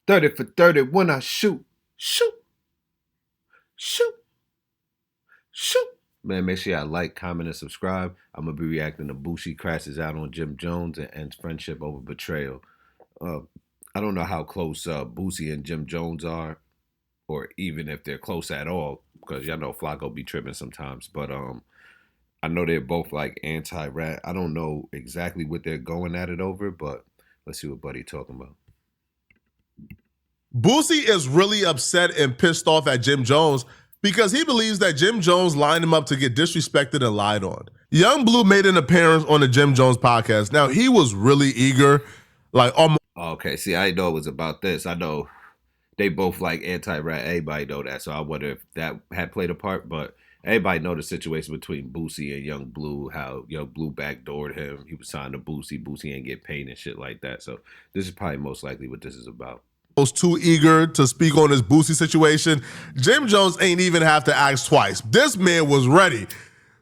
30 for 30 when I shoot. Shoot. Shoot. Shoot. Man, make sure y'all like, comment, and subscribe. I'm going to be reacting to Boosie crashes out on Jim Jones and ends friendship over betrayal. Uh, I don't know how close Boosie and Jim Jones are, or even if they're close at all, because y'all know Flacco be tripping sometimes. But I know they're both like anti-rat. I don't know exactly what they're going at it over, but let's see what Buddy talking about. Boosie is really upset and pissed off at Jim Jones because he believes that Jim Jones lined him up to get disrespected and lied on. Young Blue made an appearance on the Jim Jones podcast. Now, he was really eager, like almost. Okay, see, I didn't know it was about this. I know they both like anti-rat. Everybody know that, so I wonder if that had played a part, but everybody know the situation between Boosie and Young Blue, how Young Blue backdoored him. He was signed to Boosie. Boosie ain't get paid and shit like that. So this is probably most likely what this is about. Was too eager to speak on his Boosie situation. Jim Jones ain't even have to ask twice. This man was ready.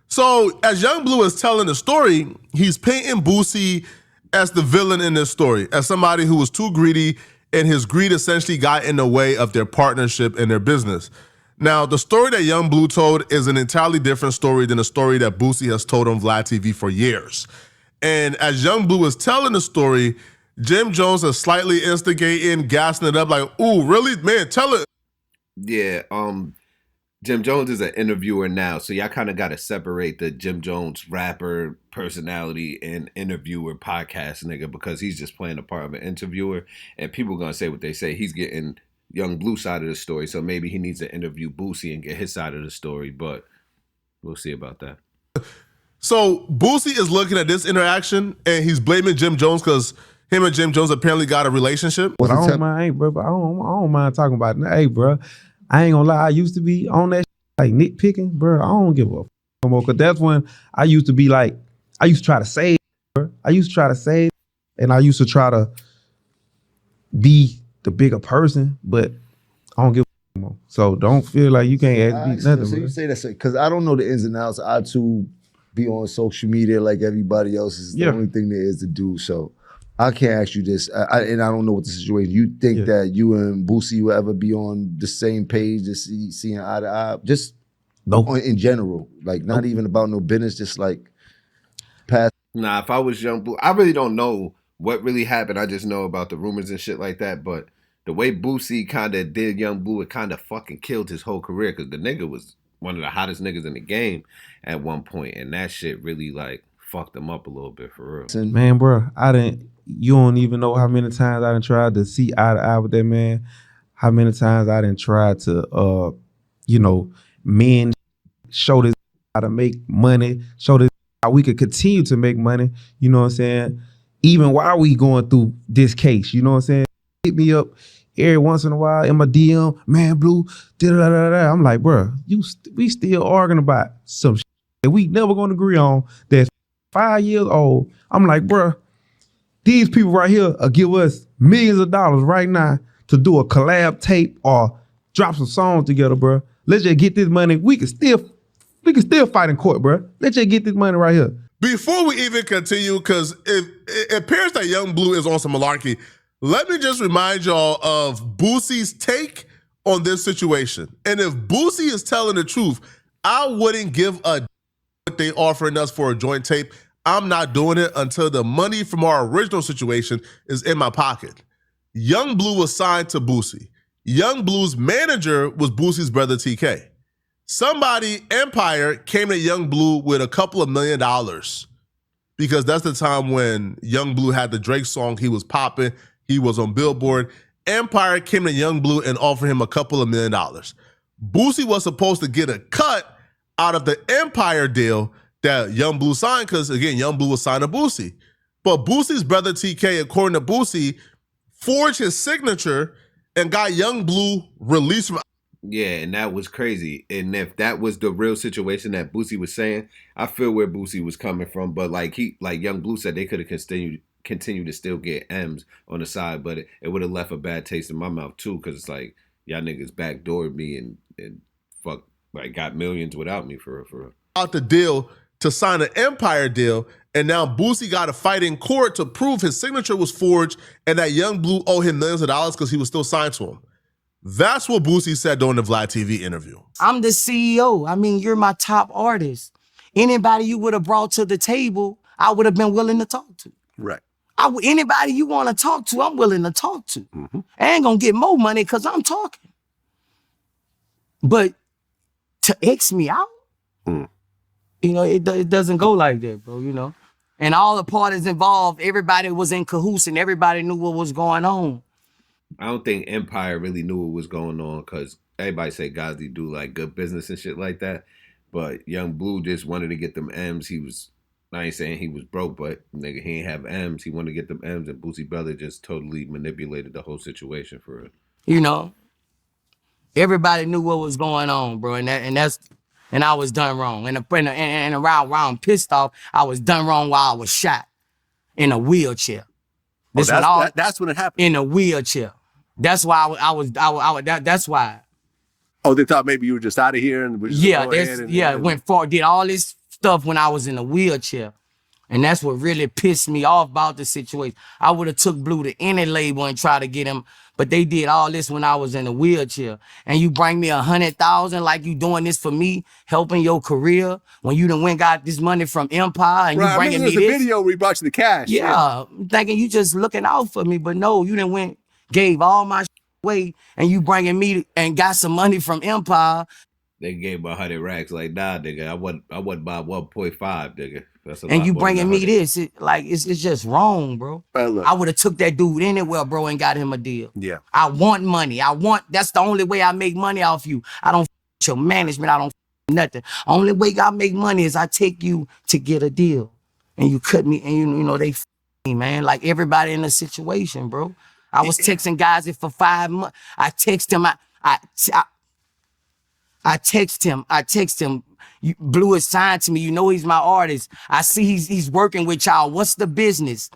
So as Young Blue is telling the story, he's painting Boosie as the villain in this story, as somebody who was too greedy, and his greed essentially got in the way of their partnership and their business. Now, the story that Young Blue told is an entirely different story than the story that Boosie has told on Vlad TV for years. And as Young Blue is telling the story, Jim Jones is slightly instigating, gassing it up like, ooh, really? Man, tell it. Yeah, Jim Jones is an interviewer now, so y'all kind of got to separate the Jim Jones rapper personality and interviewer podcast nigga, because he's just playing the part of an interviewer, and people are going to say what they say. He's getting Young Blue side of the story, so maybe he needs to interview Boosie and get his side of the story, but we'll see about that. So Boosie is looking at this interaction, and he's blaming Jim Jones because him and Jim Jones apparently got a relationship. But I don't mind, bro. I don't mind talking about it. Hey, bro, I ain't gonna lie. I used to be on that like nitpicking, bro. I don't give a f no more. Cause that's when I used to be like, I used to try to save, bro. I used to try to save, and I used to try to be the bigger person, but I don't give a f no more. So don't feel like you can't ask me nothing. So you say that because I don't know the ins and outs. I too be on social media like everybody else. Is the only thing there is to do. So I can't ask you this, and I don't know what the situation. You think that you and Boosie will ever be on the same page, just seeing eye to eye? Just in general, like not even about no business, just like past. Nah, if I was Young Blue, I really don't know what really happened. I just know about the rumors and shit like that. But the way Boosie kind of did Young Blue, it kind of fucking killed his whole career, because the nigga was one of the hottest niggas in the game at one point, and that shit really like fucked him up a little bit for real. Man, bro, you don't even know how many times I done tried to see eye to eye with that man. How many times I done tried to, men show this how to make money, show this how we could continue to make money. You know what I'm saying? Even while we going through this case, you know what I'm saying? Hit me up every once in a while in my DM, man, Blue, da-da-da-da-da. I'm like, bro, we still arguing about some shit that we never gonna agree on that's 5 years old. I'm like, bro, these people right here will give us millions of dollars right now to do a collab tape or drop some songs together, bro. Let's just get this money. We can still fight in court, bro. Let's just get this money right here. Before we even continue, because it appears that Young Blue is on some malarkey, let me just remind y'all of Boosie's take on this situation. And if Boosie is telling the truth, I wouldn't give a what they offering us for a joint tape. I'm not doing it until the money from our original situation is in my pocket. Young Blue was signed to Boosie. Young Blue's manager was Boosie's brother TK. Somebody, Empire, came to Young Blue with a couple of $1 million because that's the time when Young Blue had the Drake song. He was popping. He was on Billboard. Empire came to Young Blue and offered him a couple of $1 million. Boosie was supposed to get a cut out of the Empire deal that Young Blue signed, because again, Young Blue was signed to Boosie. But Boosie's brother TK, according to Boosie, forged his signature and got Young Blue released from. Yeah, and that was crazy. And if that was the real situation that Boosie was saying, I feel where Boosie was coming from. But like Young Blue said, they could have continued to still get M's on the side, but it would have left a bad taste in my mouth too, because it's like y'all niggas backdoored me and fuck, like got millions without me for real. Out the deal to sign an Empire deal, And now Boosie got to fight in court to prove his signature was forged and that Young Blue owed him millions of dollars because he was still signed to him. That's what Boosie said during the Vlad TV interview. I'm the CEO. I mean, you're my top artist. Anybody you would have brought to the table, I would have been willing to talk to. Right. Anybody you want to talk to, I'm willing to talk to. Mm-hmm. I ain't gonna get more money because I'm talking. But to X me out, it doesn't go like that, bro, And all the parties involved, everybody was in cahoots and everybody knew what was going on. I don't think Empire really knew what was going on because everybody say Ghazi do like good business and shit like that. But Young Blue just wanted to get them M's. I ain't saying he was broke, but nigga, he ain't have M's. He wanted to get them M's, and Boosie Brother just totally manipulated the whole situation for it. Everybody knew what was going on, bro, and I was done wrong. And around I'm pissed off, I was done wrong while I was shot in a wheelchair. That's when it happened. In a wheelchair. That's why that's why. Oh, they thought maybe you were just out of here and went far, did all this stuff when I was in a wheelchair. And that's what really pissed me off about the situation. I would have took Blue to any label and tried to get him, but they did all this when I was in a wheelchair. And you bring me 100,000 like you doing this for me, helping your career, when you done went got this money from Empire and you bringing me this. The video where you brought you the cash. Yeah, thinking you just looking out for me, but no, you done went, gave all my away, and you bringing me and got some money from Empire. They gave 100 racks. Like, nah, nigga, I wasn't by 1.5, nigga. That's a and lot you more bringing than me this, it's just wrong, bro. I would have took that dude anywhere, bro, and got him a deal. Yeah. I want money. That's the only way I make money off you. I don't your management. I don't nothing. Only way I make money is I take you to get a deal, and you cut me, and they me, man. Like everybody in the situation, bro. I was texting guys for 5 months. I text him. I text him. Blue is signed to me. He's my artist. I see he's working with y'all. What's the business?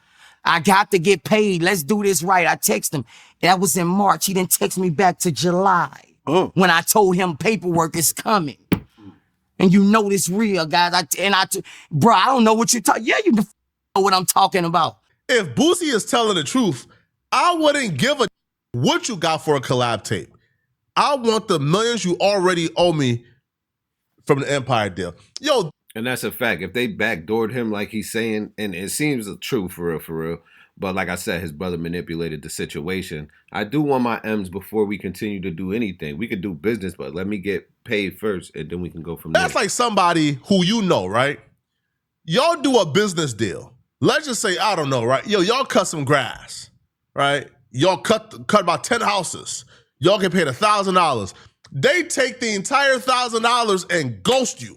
I got to get paid. Let's do this right. I text him. That was in March. He didn't text me back to July when I told him paperwork is coming. And this real, guys. Bro, I don't know what you're talking. Yeah, you know what I'm talking about. If Boosie is telling the truth, I wouldn't give a what you got for a collab tape. I want the millions you already owe me from the Empire deal. And that's a fact. If they backdoored him like he's saying, and it seems true for real, but like I said, his brother manipulated the situation. I do want my M's before we continue to do anything. We could do business, but let me get paid first, and then we can go from there. That's like somebody who right? Y'all do a business deal. Let's just say, I don't know, right? Y'all cut some grass, right? Y'all cut about 10 houses. Y'all get paid $1,000. They take the entire $1,000 and ghost you.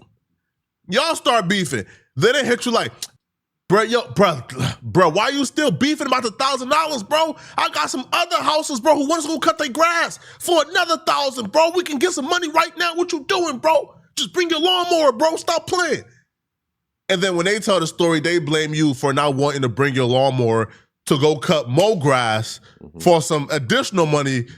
Y'all start beefing. Then they hit you like, bro, why you still beefing about the $1,000, bro? I got some other houses, bro, who wants to go cut their grass for another $1,000, bro. We can get some money right now. What you doing, bro? Just bring your lawnmower, bro. Stop playing. And then when they tell the story, they blame you for not wanting to bring your lawnmower to go cut more grass for some additional money.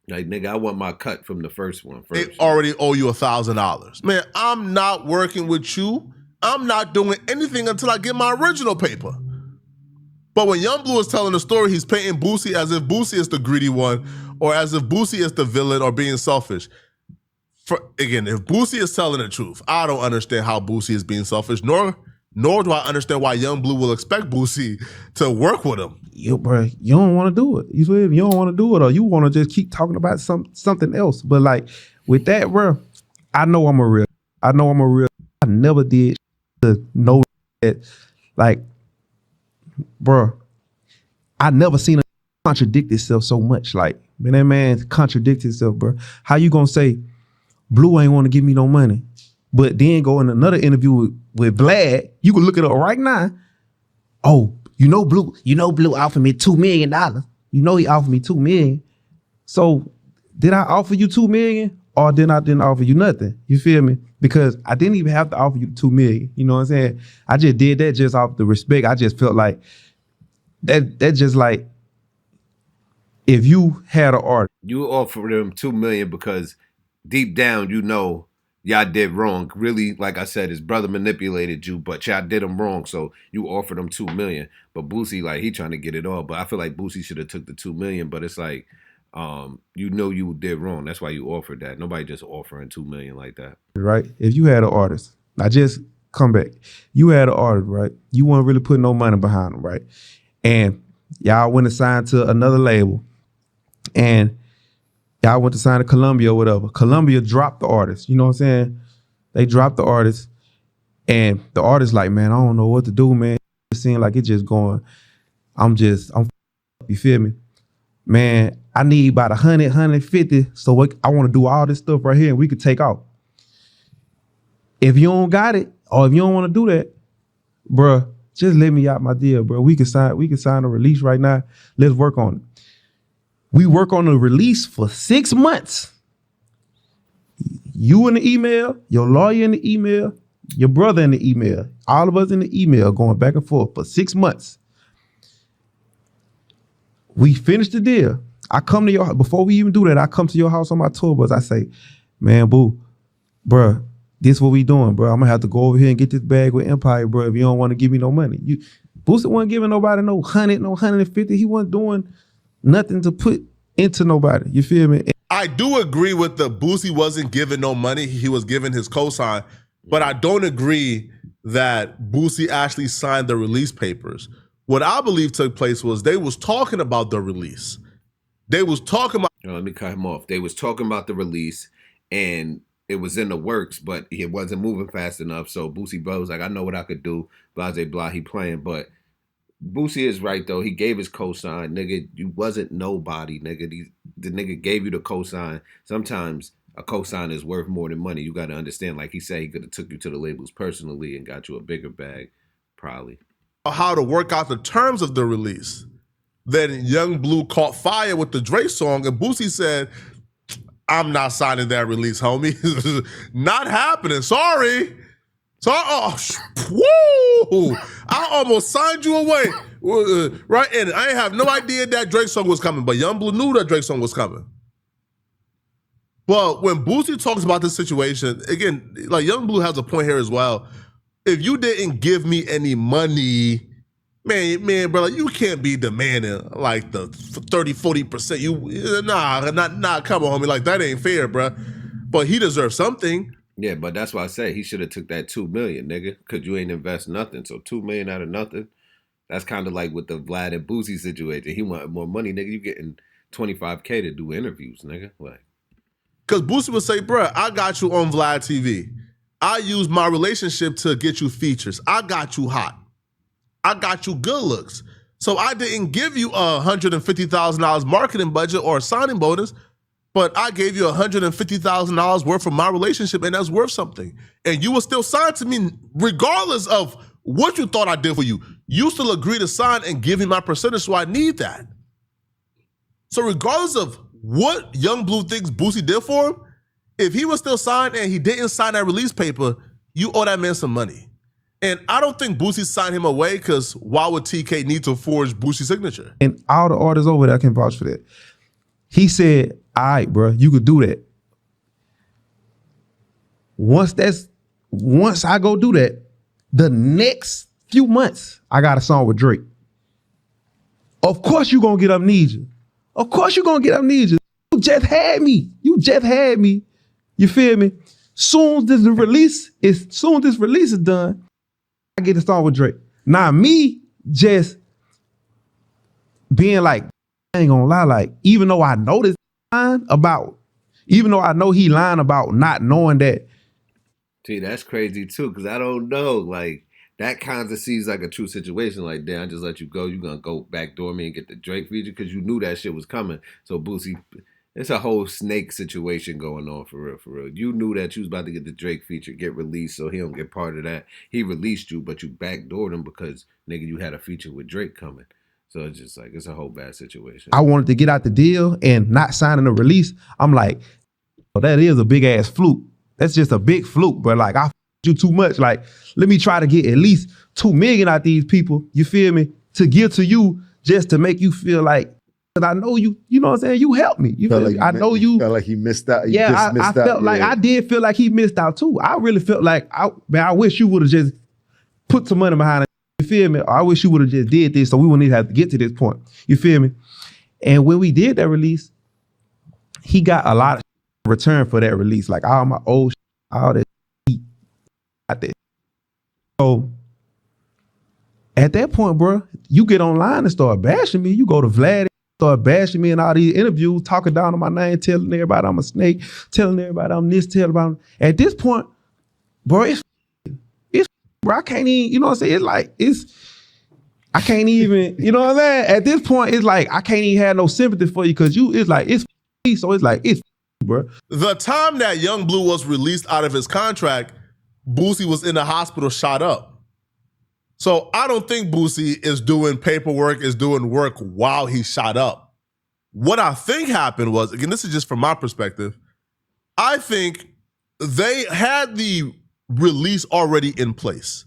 Like, nigga, I want my cut from the first one first. They already owe you $1,000. Man, I'm not working with you. I'm not doing anything until I get my original paper. But when Young Blue is telling the story, he's painting Boosie as if Boosie is the greedy one or as if Boosie is the villain or being selfish. Again, if Boosie is telling the truth, I don't understand how Boosie is being selfish, nor do I understand why Young Blue will expect Boosie to work with him. Bro, you don't want to do it. You feel me? You don't want to do it, or you want to just keep talking about something else. But like with that, bro, I know I'm a real. I never did to know that. Like, bro, I never seen a contradict itself so much. Like, man, that man contradicts himself, bro. How you gonna say Blue ain't want to give me no money, but then go in another interview with Vlad? You can look it up right now. Oh, Blue offered me $2 million. He offered me $2 million. So did I offer you $2 million or didn't offer you nothing? You feel me? Because I didn't even have to offer you $2 million. You know what I'm saying? I just did that just off the respect. I just felt like that just like if you had an artist. You offered them $2 million because deep down y'all did wrong. Really, like I said, his brother manipulated you, but y'all did him wrong, so you offered him $2 million. But Boosie, like, he trying to get it all. But I feel like Boosie should have took the $2 million. But it's like, you know you did wrong. That's why you offered that. Nobody just offering $2 million like that. Right? If you had an artist, I just come back. You had an artist, right? You weren't really putting no money behind them, right? And y'all went and signed to another label, and y'all went to sign to Columbia or whatever. Columbia dropped the artist. You know what I'm saying? They dropped the artist, and the artist like, man, I don't know what to do, man. It seems like it's just going. I'm you feel me? Man, I need about 100, 150. So I want to do all this stuff right here, and we could take off. If you don't got it, or if you don't want to do that, bruh, just let me out my deal, bro. We can sign a release right now. Let's work on it. We work on the release for 6 months. You in the email, your lawyer in the email, your brother in the email, all of us in the email going back and forth for 6 months. We finished the deal. I come to your house. Before we even do that, I come to your house on my tour bus. I say, man, boo, bruh, this what we doing, bro. I'm gonna have to go over here and get this bag with Empire, bro, if you don't want to give me no money. Boosie wasn't giving nobody no 100, no 150. He wasn't doing nothing to put into nobody. You feel me? I do agree with the Boosie wasn't giving no money. He was giving his cosign. But I don't agree that Boosie actually signed the release papers. What I believe took place was they was talking about the release. They was talking about... Let me cut him off. They was talking about the release, and it was in the works, but it wasn't moving fast enough. So Boosie Bro was like, I know what I could do. Blase blah, he playing. But Boosie is right, though. He gave his cosign. Nigga, you wasn't nobody, nigga. The nigga gave you the cosign. Sometimes a cosign is worth more than money. You got to understand, like he said, he could have took you to the labels personally and got you a bigger bag, probably. How to work out the terms of the release. Then Young Blue caught fire with the Dre song, and Boosie said, I'm not signing that release, homie. Not happening. Sorry. Oh, woo! I almost signed you away. Right? And I ain't have no idea that Drake song was coming, but Young Blue knew that Drake song was coming. But when Boosie talks about this situation, again, like Young Blue has a point here as well. If you didn't give me any money, man, brother, you can't be demanding like the 30, 40%. Nah, come on, homie. Like, that ain't fair, bro. But he deserves something. Yeah, but that's why I say he should have took that $2 million, nigga, because you ain't invest nothing. So $2 million out of nothing, that's kind of like with the Vlad and Boosie situation. He wanted more money, nigga. You getting $25K to do interviews, nigga. Like, because Boosie would say, bruh, I got you on Vlad TV. I use my relationship to get you features. I got you hot. I got you good looks. So I didn't give you a $150,000 marketing budget or a signing bonus, but I gave you $150,000 worth of my relationship, and that's worth something. And you will still sign to me regardless of what you thought I did for you. You still agree to sign and give me my percentage, so I need that. So regardless of what Young Blue thinks Boosie did for him, if he was still signed and he didn't sign that release paper, you owe that man some money. And I don't think Boosie signed him away, because why would TK need to forge Boosie's signature? And all the artists over there can vouch for that. He said, all right, bro, you could do that. Once I go do that, the next few months, I got a song with Drake. Of course you gonna get amnesia. Of course you gonna get amnesia. You just had me. You feel me? Soon this release is done, I get a song with Drake. Now me just being like, I ain't gonna lie, like, even though I know this even though I know he lying about not knowing that. See, that's crazy too, because I don't know. Like, that kind of seems like a true situation. Like, damn, I just let you go. You gonna go backdoor me and get the Drake feature because you knew that shit was coming. So Boosie, it's a whole snake situation going on for real, for real. You knew that you was about to get the Drake feature, get released, so he don't get part of that. He released you, but you backdoored him because, nigga, you had a feature with Drake coming. So it's just like, it's a whole bad situation. I wanted to get out the deal and not signing the release. I'm like, well, that is a big ass fluke. That's just a big fluke, but like, I you too much. Like, let me try to get at least $2 million out these people, you feel me, to give to you just to make you feel like because I know you know what I'm saying? You helped me. You feel like me? I know you. Felt like he missed out. I felt like I did feel like he missed out too. I really felt like, I wish you would have just put some money behind it. You feel me? I wish you would have just did this so we wouldn't even have to get to this point. You feel me? And when we did that release, he got a lot of return for that release. Like all my old all that heat out there. So at that point, bro, you get online and start bashing me. You go to Vlad, start bashing me in all these interviews, talking down on my name, telling everybody I'm a snake, telling everybody I'm this, telling about. At this point, bro, it's bro, I can't even, you know what I'm saying? I can't even, you know what I'm saying? At this point, it's like I can't even have no sympathy for you because it's bro. The time that Young Blue was released out of his contract, Boosie was in the hospital shot up. So I don't think Boosie is doing paperwork, is doing work while he shot up. What I think happened was, again, this is just from my perspective, I think they had the release already in place.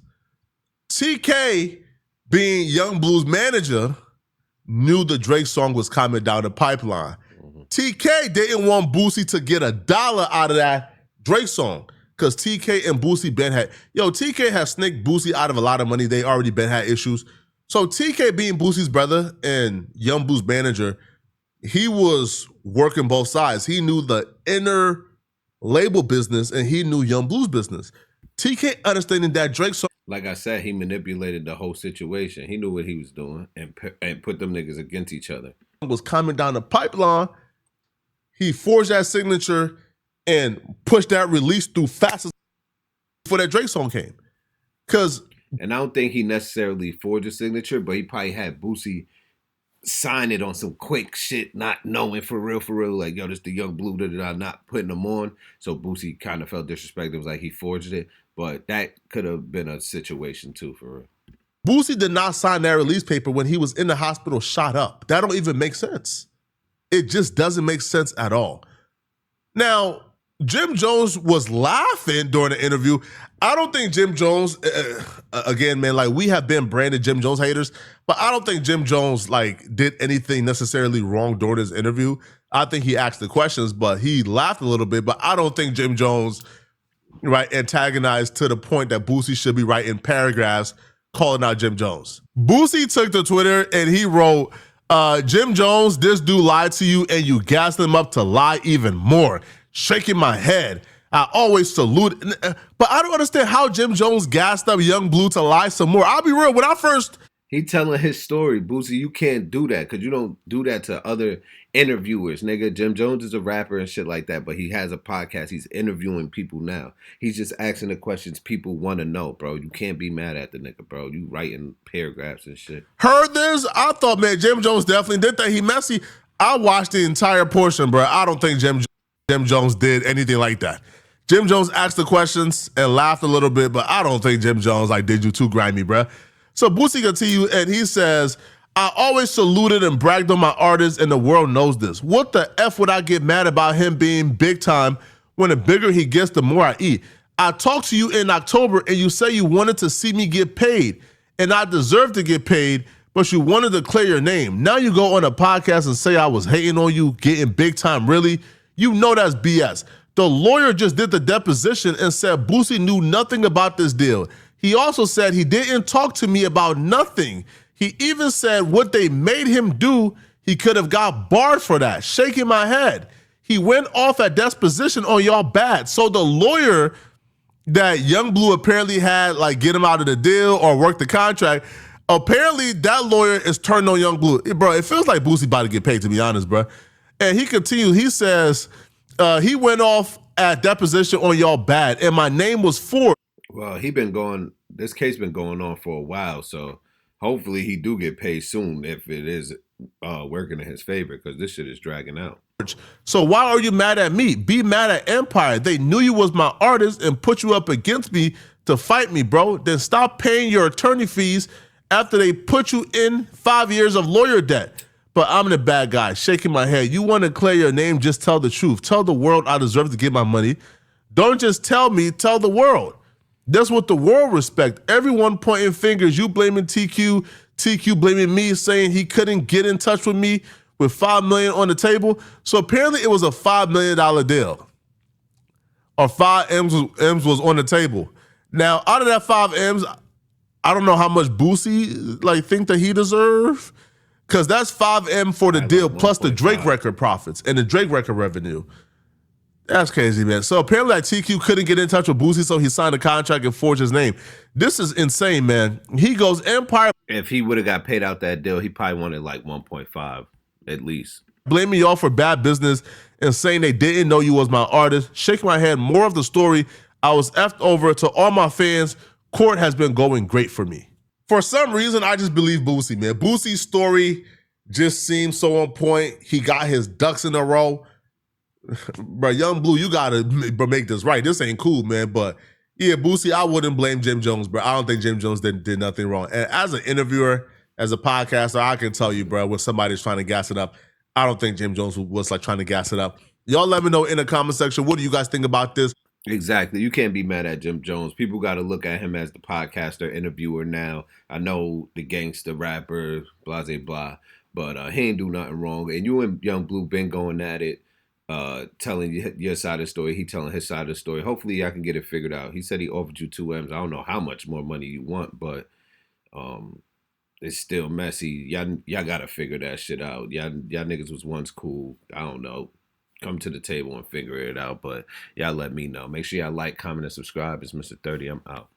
TK, being Young Blue's manager, knew the Drake song was coming down the pipeline. TK didn't want Boosie to get $1 out of that Drake song. Because TK and Boosie TK has snaked Boosie out of a lot of money. They already had issues. So TK being Boosie's brother and Young Blue's manager, he was working both sides. He knew the inner label business and he knew Young Blue's business. TK understanding that Drake song. Like I said, he manipulated the whole situation. He knew what he was doing and put them niggas against each other. Was coming down the pipeline. He forged that signature and pushed that release through fast as before that Drake song came. And I don't think he necessarily forged a signature, but he probably had Boosie sign it on some quick shit, not knowing for real, like, yo, this the Young Blue, not putting them on. So Boosie kind of felt disrespected. It was like he forged it, but that could have been a situation too, for real. Boosie did not sign that release paper when he was in the hospital shot up. That don't even make sense. It just doesn't make sense at all. Now, Jim Jones was laughing during the interview. I don't think Jim Jones, again, man, like we have been branded Jim Jones haters, but I don't think Jim Jones like did anything necessarily wrong during his interview. I think he asked the questions, but he laughed a little bit, but I don't think Jim Jones, right, antagonized to the point that Boosie should be writing paragraphs calling out Jim Jones. Boosie took to Twitter and he wrote, Jim Jones, this dude lied to you and you gassed him up to lie even more. Shaking my head. I always salute. But I don't understand how Jim Jones gassed up Young Blue to lie some more. I'll be real. When I first... He telling his story. Boosie, you can't do that because you don't do that to other interviewers, nigga. Jim Jones is a rapper and shit like that, but he has a podcast. He's interviewing people now. He's just asking the questions people want to know, bro. You can't be mad at the nigga, bro. You writing paragraphs and shit. Heard this? I thought, man, Jim Jones definitely did that. He messy. I watched the entire portion, bro. I don't think Jim Jones did anything like that. Jim Jones asked the questions and laughed a little bit, but I don't think Jim Jones did you too grimy, bro. So Boosie continued and he says, I always saluted and bragged on my artists and the world knows this. What the F would I get mad about him being big time when the bigger he gets, the more I eat? I talked to you in October and you say you wanted to see me get paid and I deserve to get paid, but you wanted to clear your name. Now you go on a podcast and say I was hating on you, getting big time, really? You know that's BS. The lawyer just did the deposition and said Boosie knew nothing about this deal. He also said he didn't talk to me about nothing. He even said what they made him do, he could have got barred for that. Shaking my head. He went off at deposition on y'all bad. So the lawyer that Young Blue apparently had get him out of the deal or work the contract, apparently that lawyer is turned on Young Blue. Bro, it feels like Boosie about to get paid, to be honest, bro. And he continues, he says, he went off at deposition on y'all bad, and my name was Ford. Well, this case been going on for a while, so hopefully he do get paid soon if it is working in his favor, because this shit is dragging out. So why are you mad at me? Be mad at Empire. They knew you was my artist and put you up against me to fight me, bro. Then stop paying your attorney fees after they put you in 5 years of lawyer debt. But I'm the bad guy, shaking my head. You want to clear your name, just tell the truth. Tell the world I deserve to get my money. Don't just tell me, tell the world. That's what the world respect. Everyone pointing fingers. You blaming TQ blaming me, saying he couldn't get in touch with me with $5 million on the table. So apparently it was a $5 million deal. Or 5 M's was on the table. Now, out of that 5 M's, I don't know how much Boosie think that he deserved. Because that's 5 M for the deal plus the Drake record profits and the Drake record revenue. That's crazy, man. So apparently TQ couldn't get in touch with Boosie, so he signed a contract and forged his name. This is insane, man. He goes Empire. If he would have got paid out that deal, he probably wanted like 1.5 at least. Blaming y'all for bad business and saying they didn't know you was my artist. Shaking my head. More of the story. I was effed over. To all my fans, court has been going great for me. For some reason, I just believe Boosie, man. Boosie's story just seems so on point. He got his ducks in a row. Bro, Young Blue, you gotta make this right. This ain't cool, man. But yeah, Boosie, I wouldn't blame Jim Jones, bro. I don't think Jim Jones did nothing wrong. And as an interviewer, as a podcaster, I can tell you, bro, when somebody's trying to gas it up, I don't think Jim Jones was trying to gas it up. Y'all let me know in the comment section, what do you guys think about this? Exactly. You can't be mad at Jim Jones. People got to look at him as the podcaster, interviewer now. I know the gangster rapper, blah, blah, blah, but he ain't do nothing wrong. And you and Young Blue been going at it, telling your side of the story. He telling his side of the story. Hopefully y'all can get it figured out. He said he offered you 2 M's. I don't know how much more money you want, but it's still messy. Y'all got to figure that shit out. Y'all niggas was once cool. I don't know. Come to the table and figure it out. But y'all let me know. Make sure y'all like, comment, and subscribe. It's Mr. 30. I'm out.